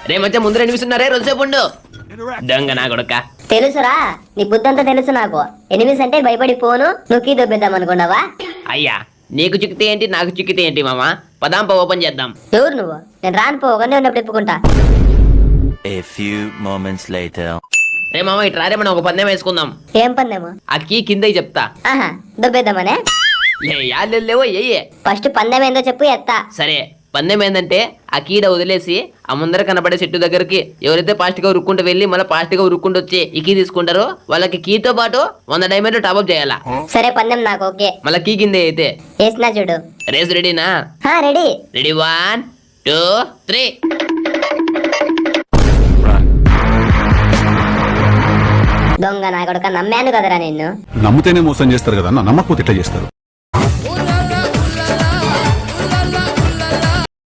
రే మధ్య ముందు ఎనిమిస్తున్నారే రోజుసేపు ఉండు. దొంగ నా కొడుక. తెలుసురా, నీ బుద్ధంతా తెలుసు నాకు. ఎనిమిస్ అంటే భయపడిపోను, నువ్వు కీ దొబ్బేద్దాం అనుకున్నావా? అయ్యా నీకు చిక్కితే ఏంటి నాకు చిక్కితే ఏంటి మామ, పదాంప ఓపెన్ చేద్దాం. ఎవరు నువ్వు? నేను రాను పోగానే ఉన్నప్పుడు ఎప్పుకుంటా. A few moments later. రే మామ ఇట్లా రే మనం ఒక పందెం వేసుకుందాం. ఏం పందేమో? ఆ కీ కిందకి చెప్తా. ఆహా, దొబ్బేద్దామనే. లేవో ఏ ఫస్ట్ పందెం ఏందో చెప్పు, ఎత్తా. సరే పందెం ఏంటంటే ఆ కీడ వదిలేసి ఆ ముందర కనబడే చెట్టు దగ్గరికి ఎవరైతే ఫాస్ట్ గా ఉరుక్కుంటూ వెళ్ళి మళ్ళీ ఫాస్ట్ గా ఉరుక్కుంటూ వచ్చి ఈ కీ తీసుకుంటారో వాళ్ళకి కీతో పాటు 100 డైమండ్లు టాప్అప్ చేయాలా. సరే పందెం నాకు ఓకే. మళ్ళీ కీ కింద అయితే వేసినా చూడు. రేస్ రెడీనా? రెడీ. రెడీ 1 2 3. దొంగ నా కొడుక, నమ్మాను కదరా నిన్ను. నమ్మితేనే మోసం చేస్తారు కదా, నమ్మకపోతే ఇట్లా చేస్తారు.